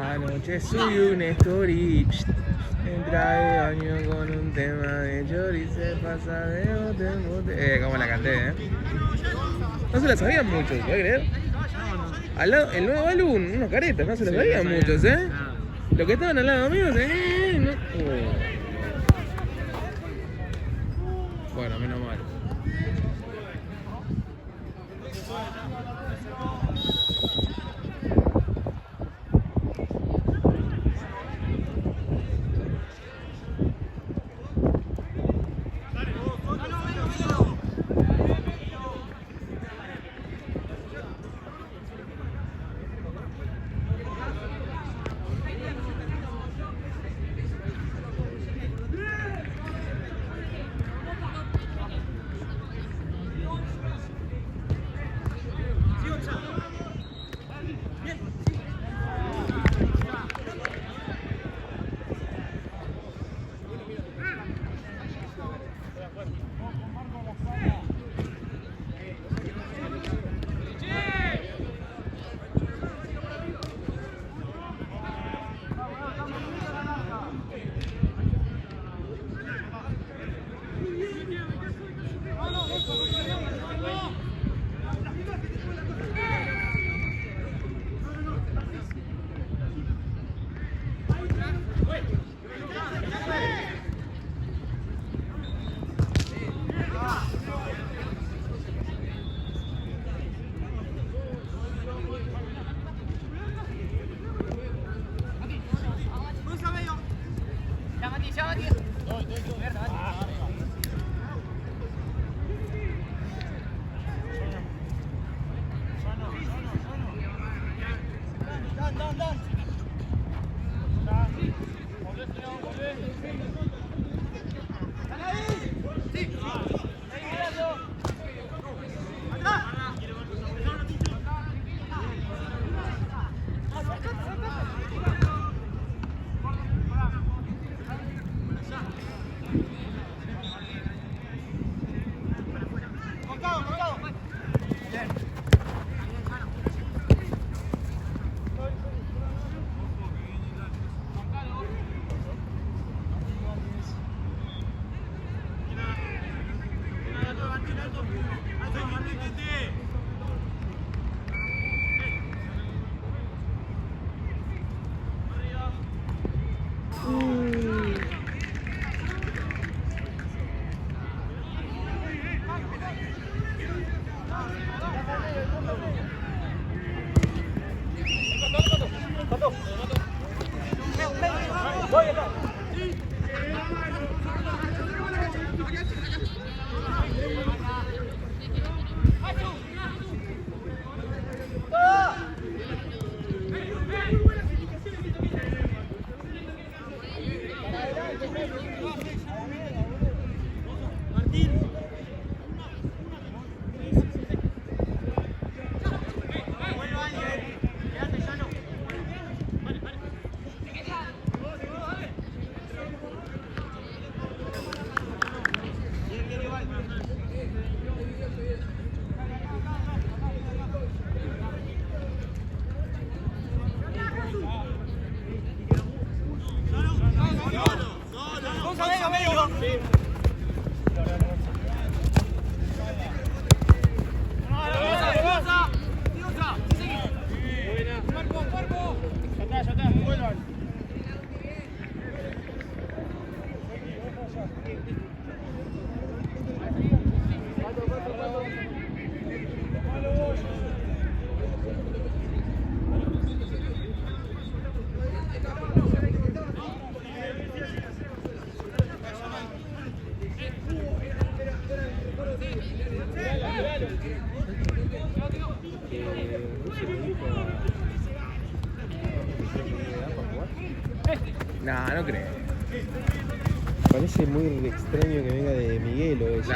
Anoche subí una story en traje de baño con un tema de Chori se pasa de bote. Como la canté, No se la sabían muchos, ¿puedes creer? Al lado, el nuevo álbum, unos caretas, no se lo sabían muchos, Los que estaban al lado mío, no. Bueno, menos mal. No, no creo. Parece muy extraño que venga de Miguel o eso.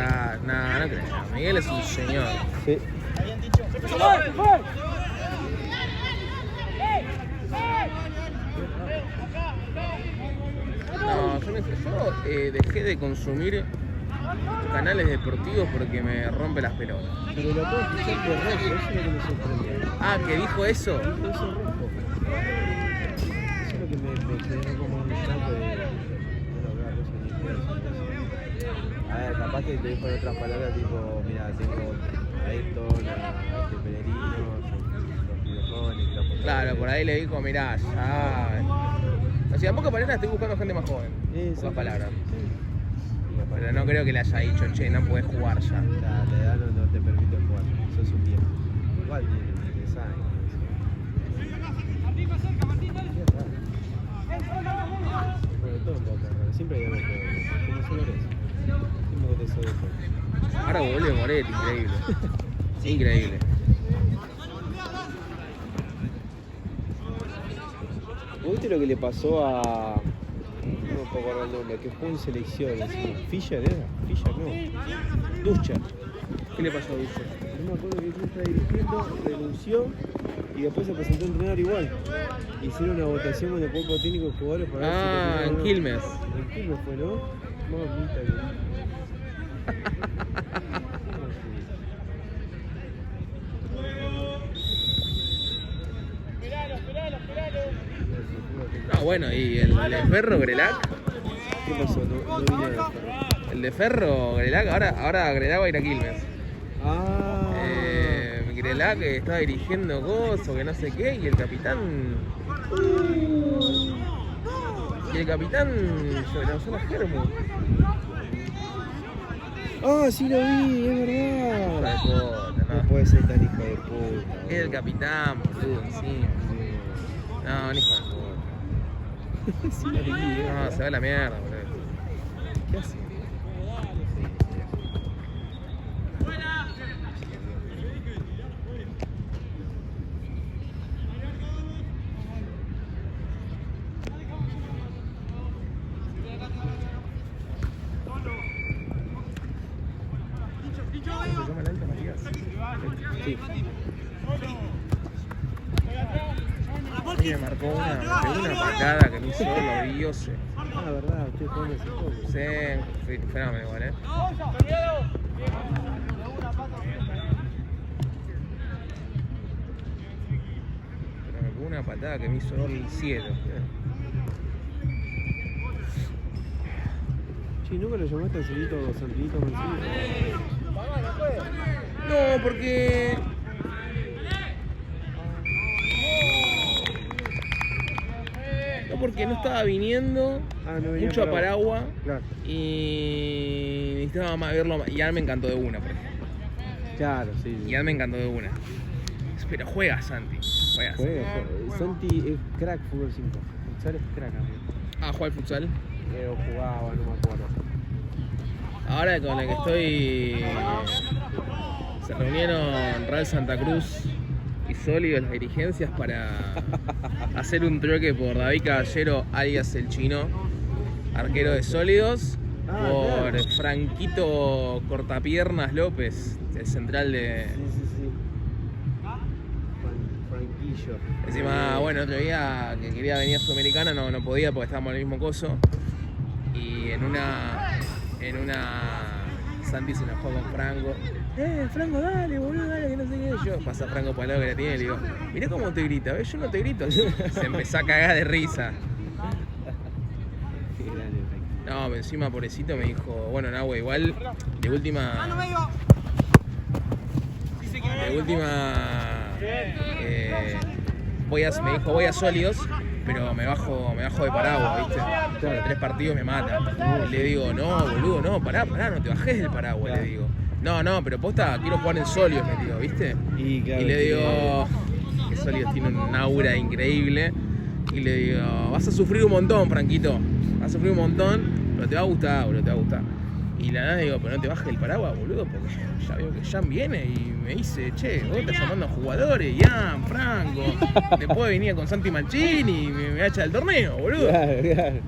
No, no creo. Miguel es un señor. Sí. No, yo dejé de consumir canales deportivos porque me rompe las pelotas. Pero lo puedo escuchar de rojo, eso es lo que me sorprende. Ah, ¿que dijo eso? Dijo eso rojo. Eso es lo que me quedó como un shock de no hablar eso ni eso. A ver, capaz que te dijo en otras palabras tipo, mira, tengo a Ayrton, a este Pellerino, los videojones, que la Claro, por ahí le dijo, mirá, ya... O sea, en pocas palabras estoy buscando gente más joven. En pocas palabras. Pero no creo que le haya dicho, che, no puedes jugar ya. La edad no te permite jugar, sos un viejo. Igual tiene 3 años. Bueno, todo en Boca, siempre hay algo que como Flores. Siempre que te soy de Ahora vuelve Moretti, increíble. Increíble. ¿Viste lo que le pasó a... No me puedo acordar el nombre, que jugó en selecciones? ¿Fischer era? ¿Fischer no? Duscher. ¿Qué le pasó a Duscher? No me acuerdo que él estaba dirigiendo, renunció y después se presentó a entrenar igual. Hicieron una votación con el cuerpo técnico de jugadores para ver si en Quilmes. En Quilmes fue, ¿no? Mamita que... No, bueno, y el de Ferro, Grelac. ¿Qué pasó? No vine a ver. El de Ferro, Grelac, ahora Grelac va a ir a Quilmes. Grelac que estaba dirigiendo Gozo, que no sé qué, y el capitán... Y el capitán se lanzó la Germo. Ah, sí lo vi, es verdad. Puta, no puede ser tan hijo de puta. Es el capitán, boludo, encima. No, un hijo de puta. Sí lo vi, No, se va a la mierda, boludo. ¿Qué hace? ¿Se llama el alto, Matías? Sí. A mí me marcó una patada que me hizo los dioses. Ah, verdad, ustedes juegan ese juego. Sí, fenómeno igual, Pero me pegó una patada que me hizo el cielo. Che, ¿nunca lo llamaste a Santillito Mancini? No, porque... No, porque no estaba viniendo No venía mucho a Paragua. Claro. Y necesitaba más verlo. Y ahora me encantó de una, por ejemplo. Claro, sí. Y ahora me encantó de una. Pero juega Santi. Juega. Santi es crack fútbol 5. Futsal es crack, amigo. ¿Juega al futsal? O jugaba, no me acuerdo. Ahora con el que estoy... Se reunieron Real Santa Cruz y Sólidos las dirigencias para hacer un trueque por David Caballero, alias el Chino, arquero de Sólidos, por claro. Franquito Cortapiernas López, el central de... Sí. Franquillo. Encima, bueno, otro día que quería venir a Sudamericana no podía porque estábamos en el mismo coso. Y en una Santi se enojó con Franco. Franco, dale, boludo, dale, que no sé qué. Yo pasa Franco para el lado que la tiene y le digo, mirá cómo te grita, ¿ves? Yo no te grito. Se empezó a cagar de risa. Qué grande, Franquillo. No, pero encima pobrecito me dijo, bueno, Nahue, igual de última me dijo voy a Sólidos, pero me bajo de Paragua, ¿viste? Claro, 3 partidos me mata. Y le digo, no, boludo, no, pará, no te bajes del Paragua, le digo. No, pero posta, quiero jugar en Sólidos, le digo, ¿viste? Y le digo que Sólidos tiene un aura increíble. Y le digo, vas a sufrir un montón, Franquito. Vas a sufrir un montón, pero te va a gustar, boludo, te va a gustar. Y la nada digo, pero no te bajes del paraguas, boludo, porque ya veo que Jan viene y me dice, che, vos estás llamando a jugadores, Jan, Franco, después venía con Santi Mancini y me echa del torneo, boludo. Claro.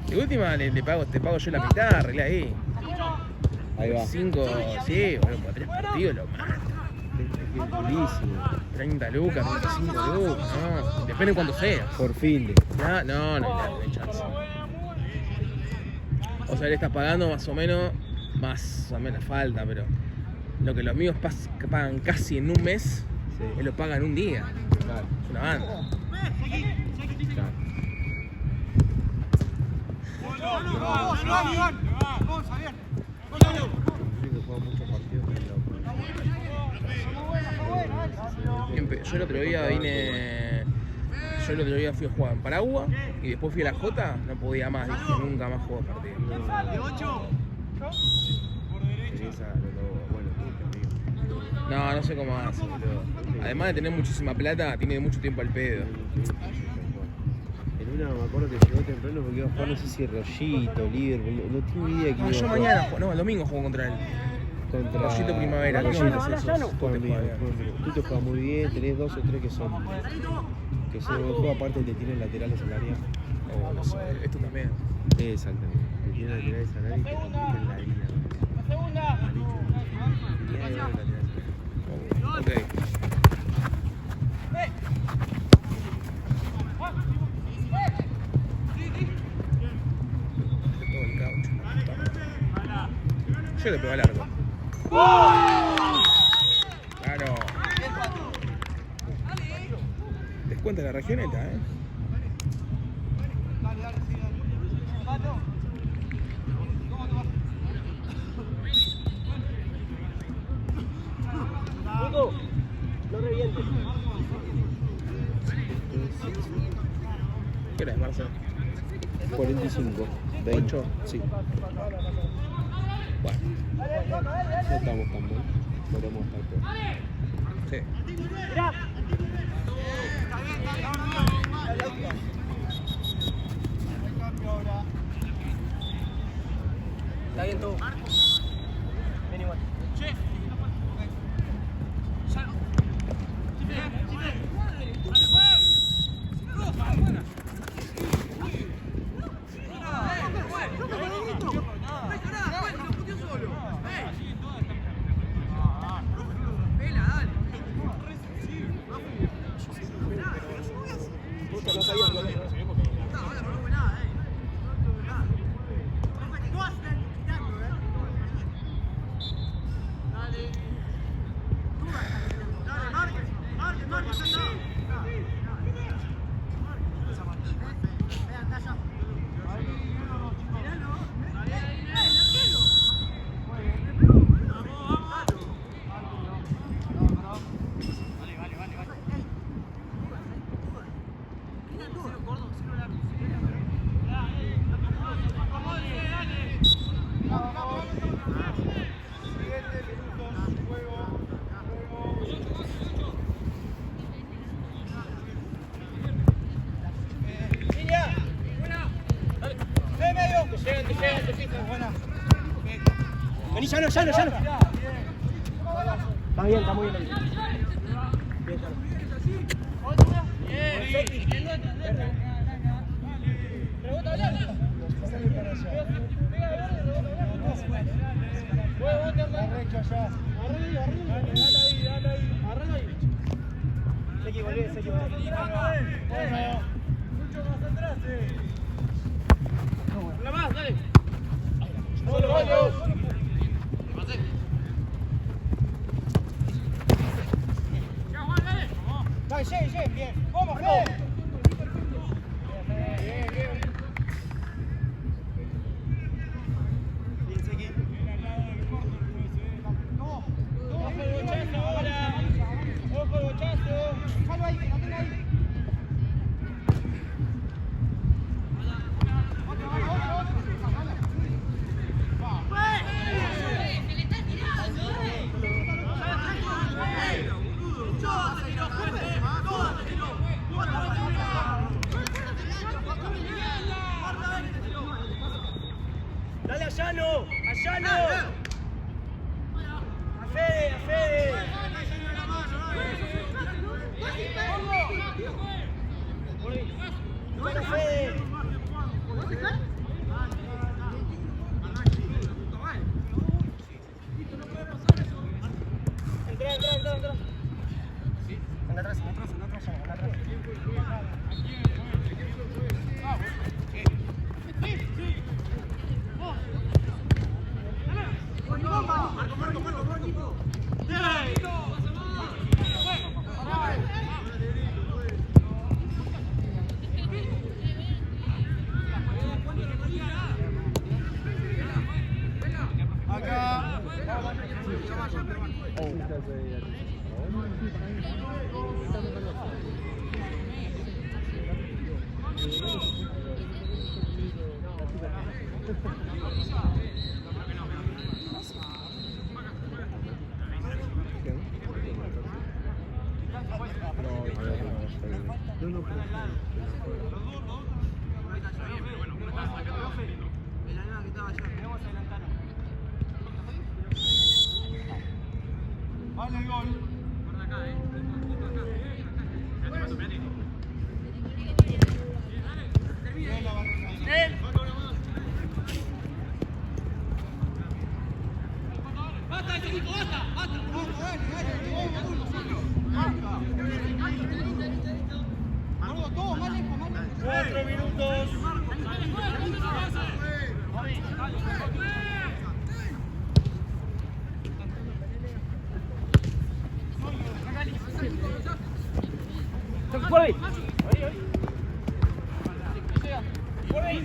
De última te pago yo la mitad, arreglá ahí. Ahí va. 5, sí, boludo, por 3 partidos lo mata. Es buenísimo. 30 lucas, 25 lucas, no, depende de cuánto sea. Por fin. No hay chance. O sea, le estás pagando más o menos falta, pero lo que los míos pagan casi en un mes, Sí. él lo paga en un día. Claro. Es una banda. Claro. Que juega muchos partidos, Yo el otro día fui a jugar en Paragua y después fui a la Jota, no podía más, dije, nunca más juego partido. No sé cómo hace, boludo. Además de tener muchísima plata, tiene mucho tiempo al pedo. En una me acuerdo que llegó temprano porque iba a jugar, no sé si Rollito, Liverpool, no tengo ni idea que iba a Yo jugar. mañana, el domingo juego contra él. Contra Rollito Primavera, Rollito, Rollito, sí, sí, sos tú te juegas bien. Tú te juegas muy bien, tenés 2 o 3 que son el juego aparte te tienen laterales al área. No sé, esto también. Exactamente, te tienen laterales al área y te complican la vida. Ok. Todo el caucho. Yo le pego al arco. Claro. Descuenta la regioneta, No revientes. ¿Qué hora es, Marcelo? 45, 20. 8. Sí. Bueno, No estamos tan mal. Podemos estar peor. sí. Está bien todo. Ven igual. Vení, Llano. Está bien, está muy bien. Bien, Llano. Seguí, volví. Mucho más atrás, Una más, dale. Dale, bien. Vamos, Fede. Bien, seguí. Ojo el bochazo ahora. Ojo el bochazo. Déjalo ahí, que no tenga ahí. Dale a Llano. A Fede. Dale a Fede. Entra. Anda atrás, Llano, anda atrás. Vale, gol. Por acá, ¡Basta, equipo! ¡Basta! 4 minutos. Por ahí. Por ahí.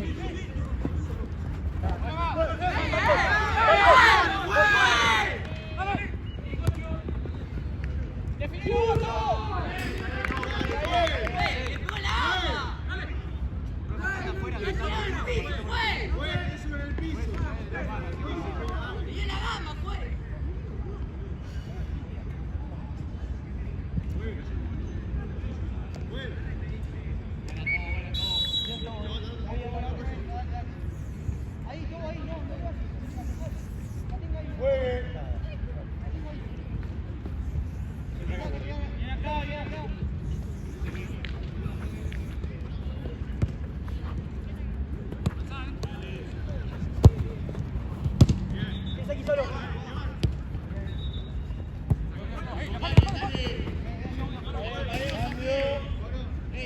solo.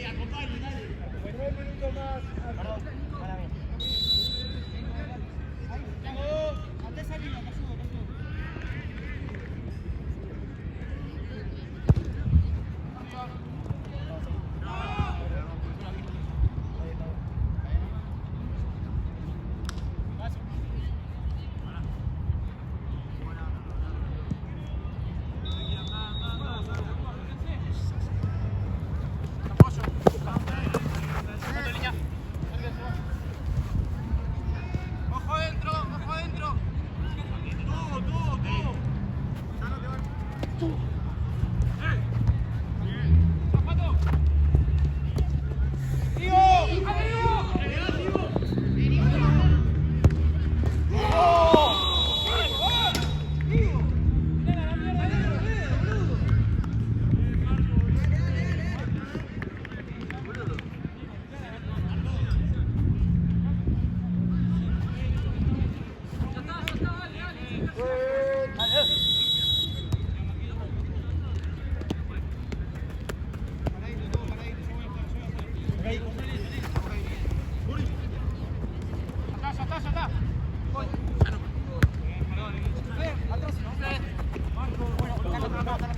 Acompañe, dale. 9 minutos más. Perdón, para mí. Ante esa línea, te ayudo, te ayudo.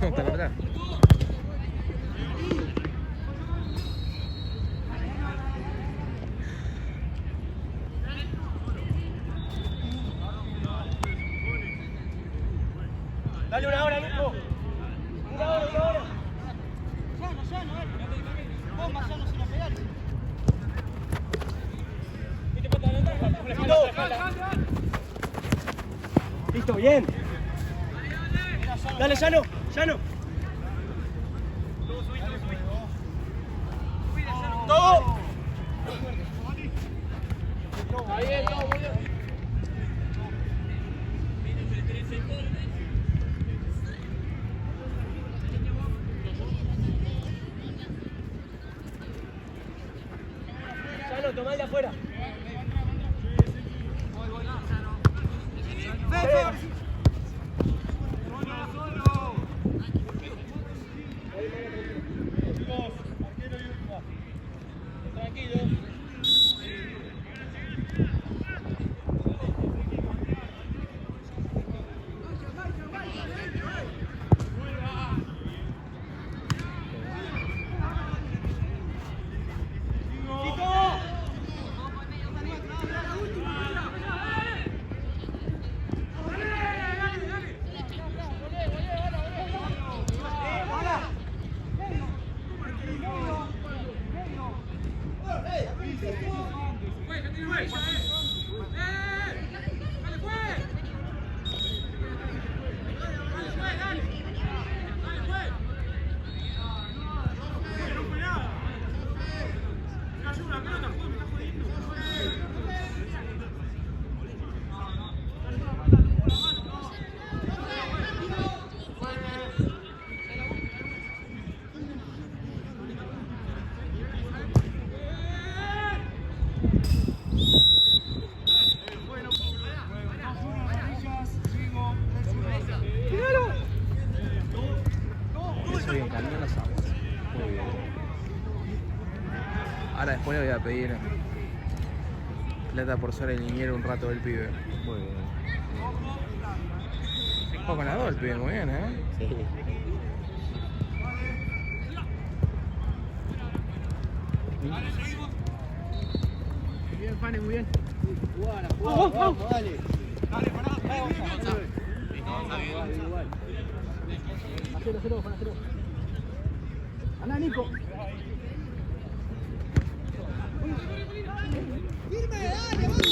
No, está la verdad. Dale una hora, Nico. Una hora. Llano, bomba, llano sin pegar. Listo, bien. Dale, Llano. Todo. Está bien, todo muy bien. Llano, tomá de afuera. Ahora después le voy a pedir plata por ser el niñero un rato del pibe. Muy bien. Juega con la 2 el pibe, muy bien, Sí. Muy bien, Fanny, muy bien. Vamos, dale. Dale, pará. Igual. Hacelo, Fanny, hacelo. Andá, Nico. ¡Firme, dale, vamos!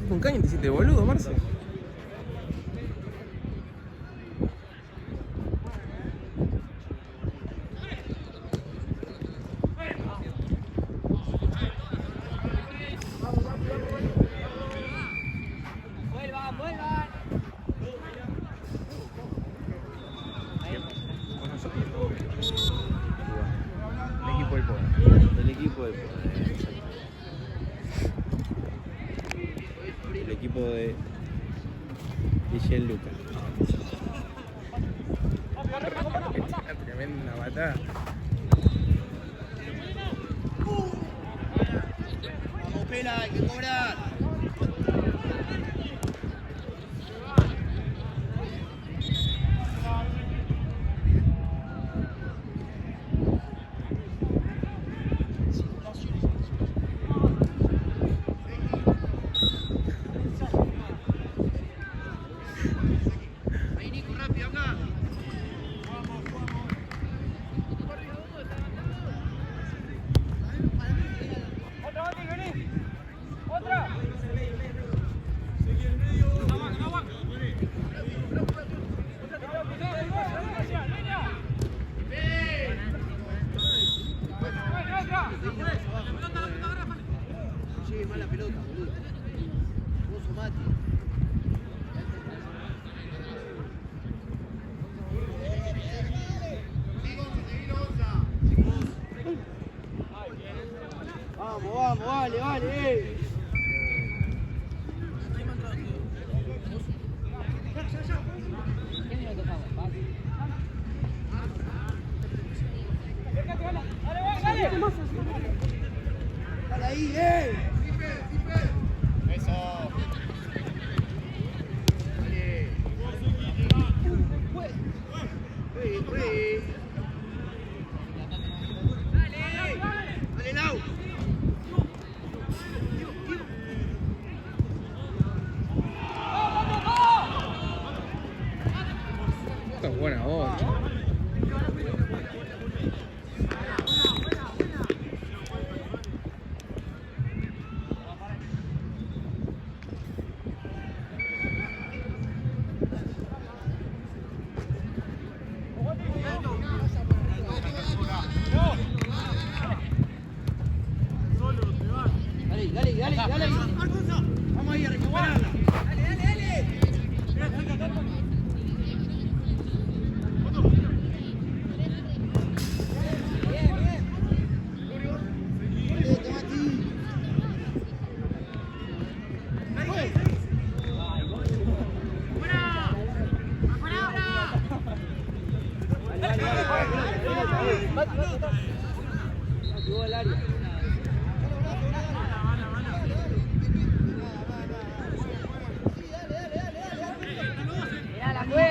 Un caño te hiciste boludo, Marce. El equipo de Gianluca. Tremenda patada. Vamos, Pela, hay que cobrar. Ahí, Nico, rápido, acá. Otra, Mati, vení. Otra. Sí, mala pelota, boludo. Vos sos Mati. Vamos, vamos, vale, vale. Dale ahí, Eso. Dale. Juegue. Dale, Lau. Esto es buena voz. Dale. Vamos ahí, a recuperarla. Dale.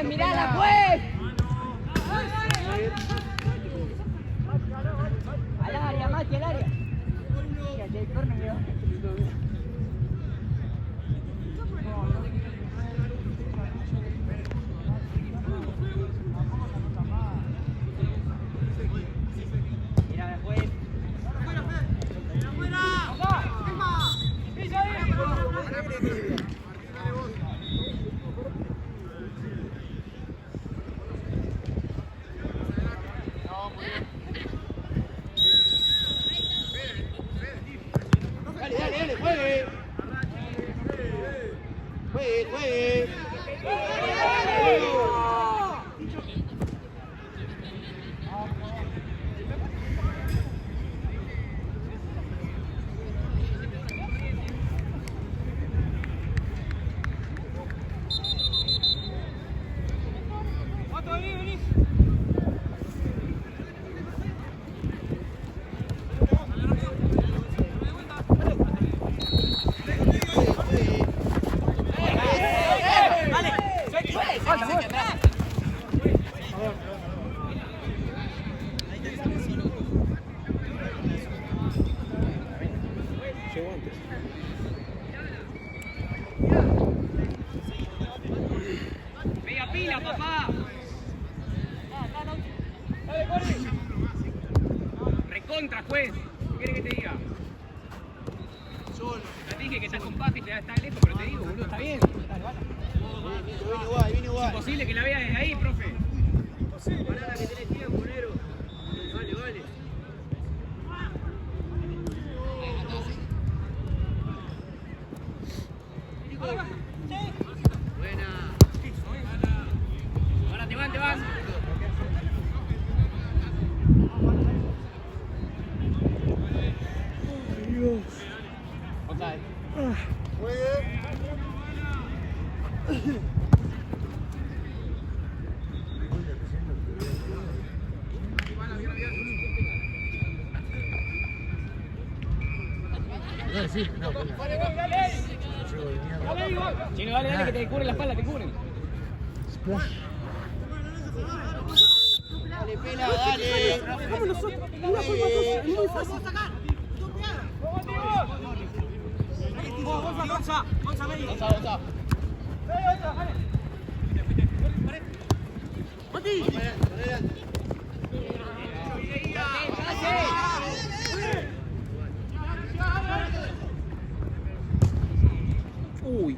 ¡Mirala, pues! Al área, Mati, al área. Fíjate, el corno me va. Mira, pues. Dale, juegue. Juegue. Llegó antes. ¡Venga, pila, papá! Recontra, juez. ¿Qué quieres que te diga? Te dije que estás con Pati, está lejos, pero te digo, boludo, está bien. Viene igual. Imposible que la veas desde ahí, profe. Pará que tenés tiempo, Nero. Vale. Buena. Ahora te van. No, sí, no, Chino, dale, que te cubren la espalda, te cubren. Splash. Dale, pela, dale. Muy fácil. Gonza. Uy.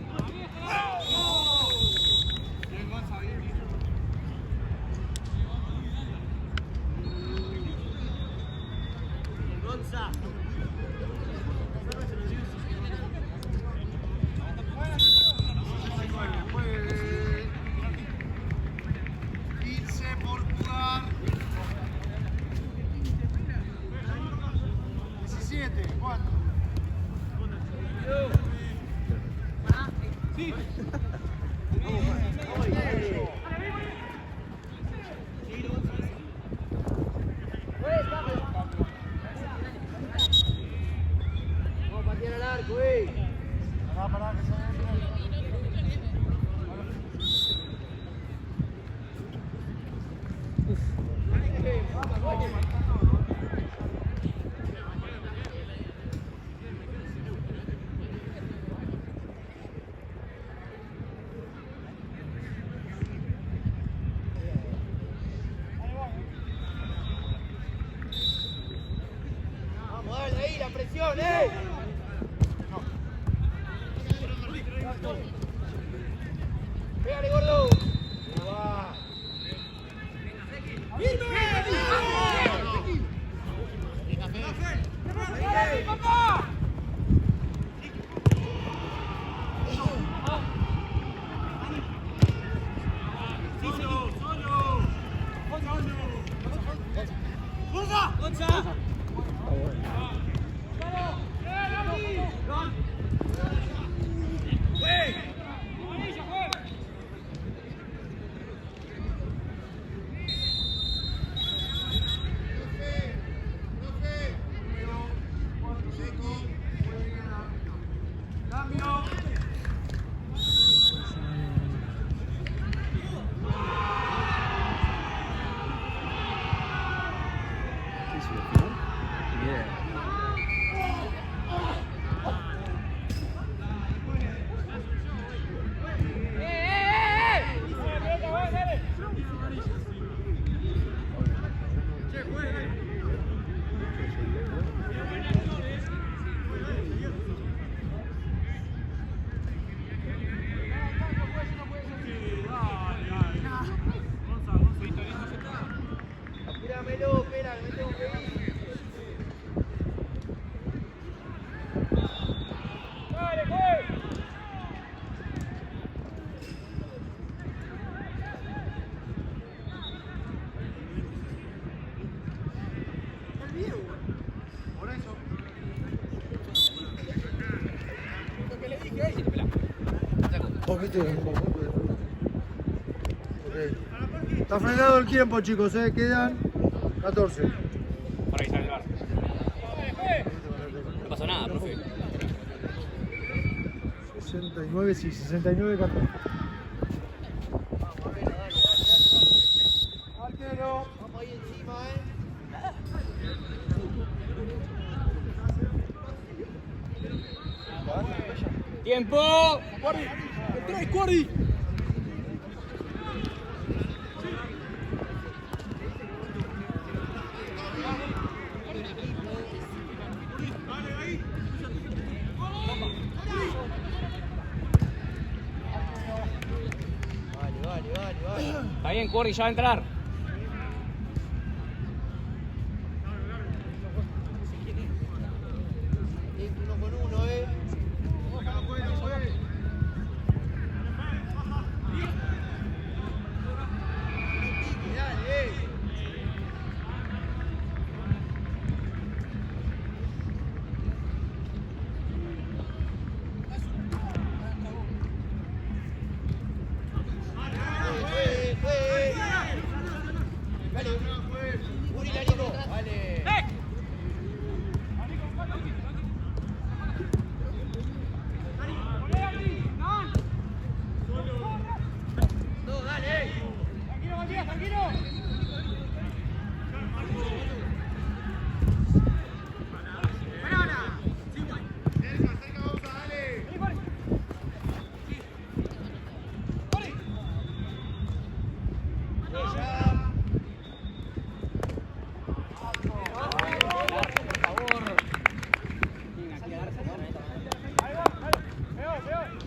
Portugal. 17, 4. Sí. Vamos a patear al arco, Pará, que se Vamos, dale ahí la presión, Pégale, gordo. Apúramelo, espera, que me tengo que ir. ¡Dale, güey! El video, por eso. Lo que le dije, Poquito. Está frenado el tiempo, chicos, quedan 14. Para avisar el bar. No pasó nada, profe. 69, sí, 69, 14. Arquero. Vamos ahí encima, ¡Tiempo! ¡Tres, Cordy! Vale. Está bien, Cordy, ya va a entrar. Uno con uno,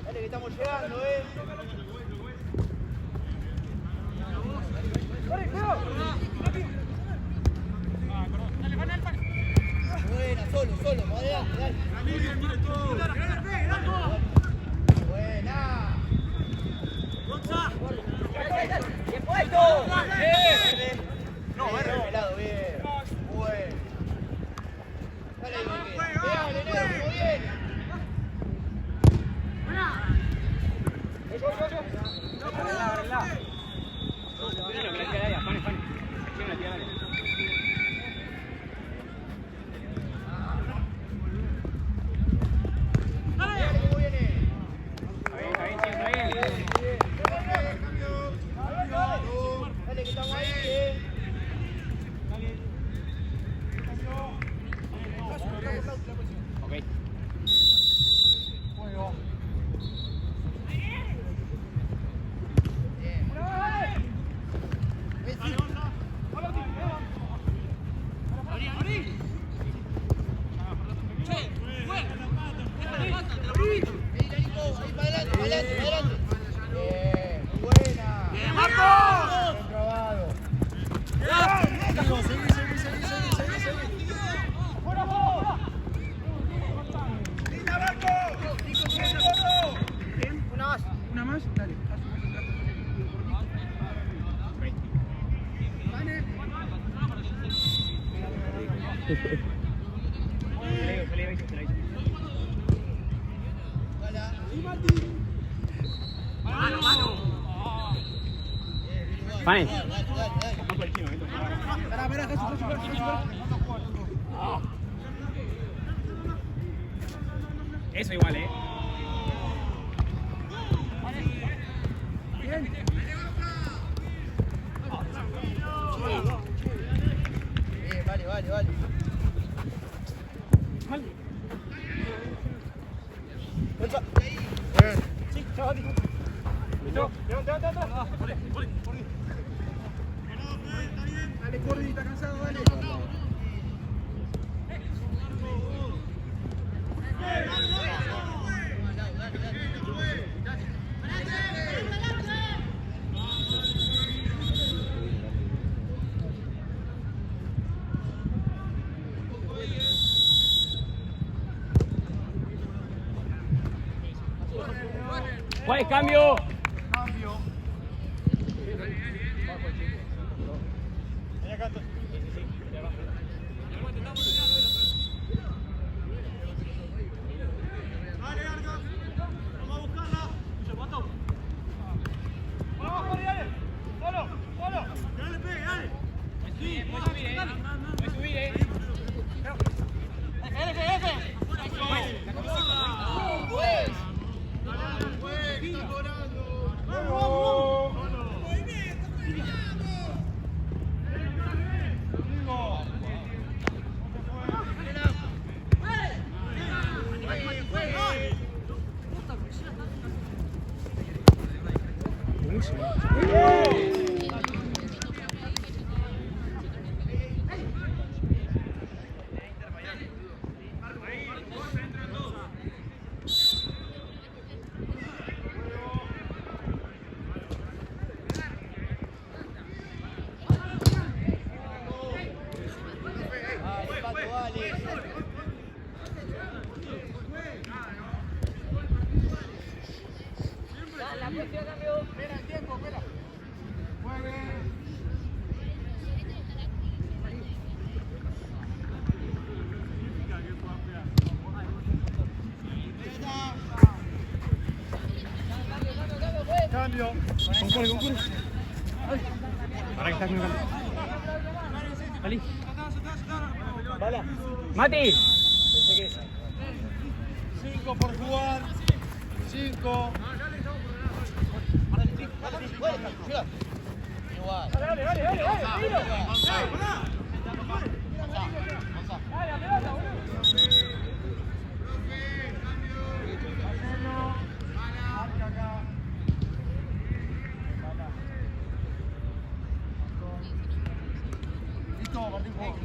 Dale que estamos llegando, Buena, solo, adelante, dale. Buena. ¡Bien puesto! No, pelado, bien. Bueno. Dale, bien. Dale, muy bien. Dale, que estamos ahí, Ok. Ahí para adelante. Bien, muy buena. Bien, Marco. Bien probado. Seguí. Una más, dale. Fine. Eso igual, Bien, vale. Sí, chao, Listo. Levanta. Dale, Cordy, está cansado, dale. ¿Cuál es cambio? Cambio. Concurre. Para que estás mirando. Ali. Bala. Mati. 5 por jugar. 5. Dale, dale, dale, dale, tiro. Listo, Martín, juego.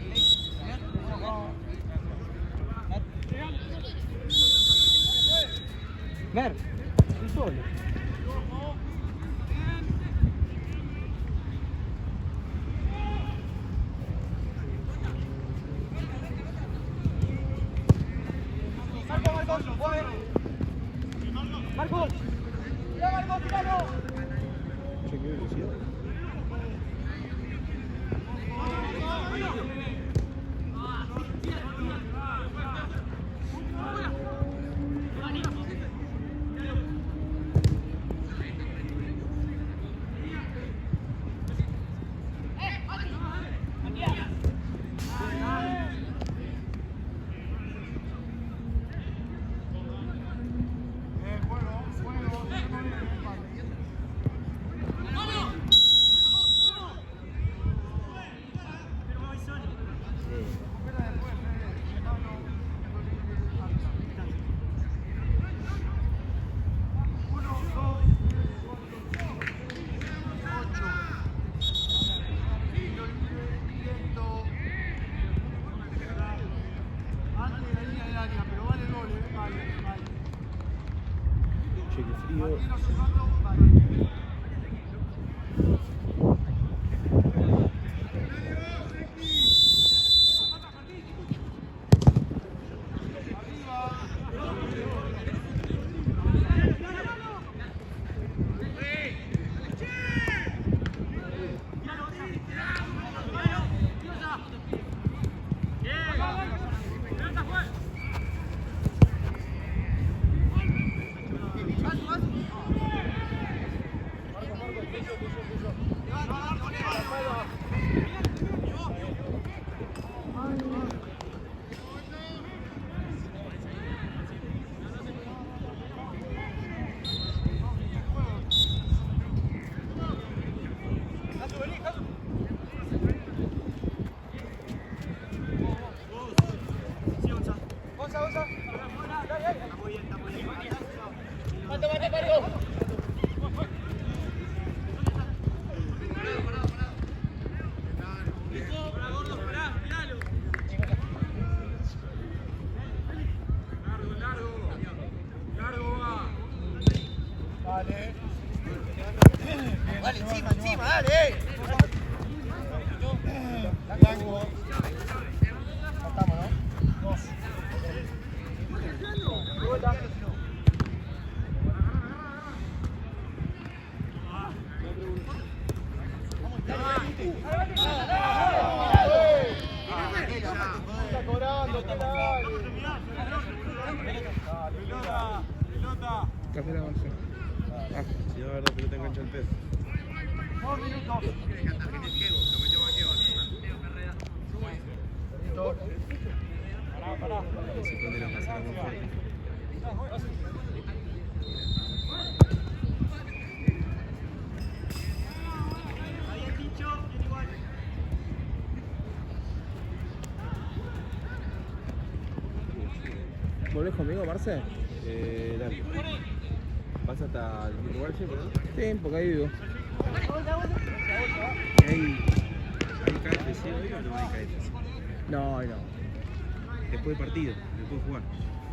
Mer, tú solo. Marcos, ya Marcos, tiralo. Che, qué velocidad. Che, qué frío. Dale, encima, dale. Café la once. Ah, Si no, la verdad, pelota engancha el pez. 2 minutos. Se pone la pasada muy fuerte. ¿Volvés conmigo, Marce? Dale. ¿Vas hasta el lugar siempre, no? Sí, porque ahí vivo. ¿Hay KFC hoy o no hay KFC? No, hoy no. Después del partido, después de jugar.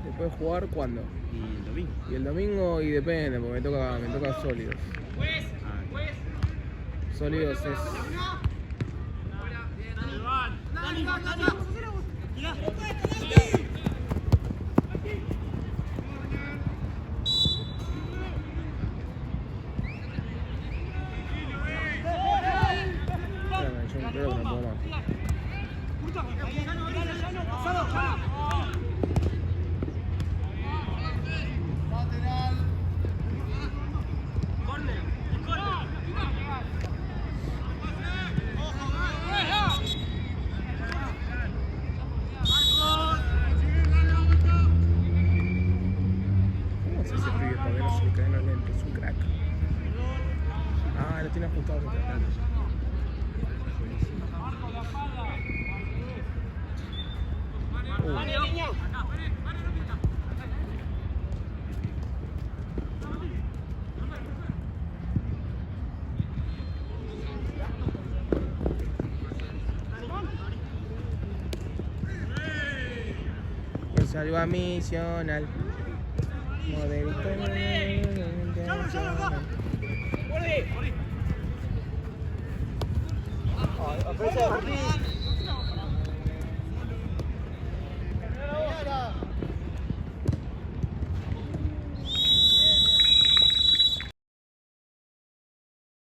¿Después de jugar cuándo? Y el domingo. Y el domingo y depende, porque me toca sólidos. Sólidos es. Espérame, yo creo que no puedo más. ¿Cómo se hace pibe para ver si le caen los lentes? Es un crack. Ah, lo tiene ajustado. salgo a misional. Modelito. Ofrece a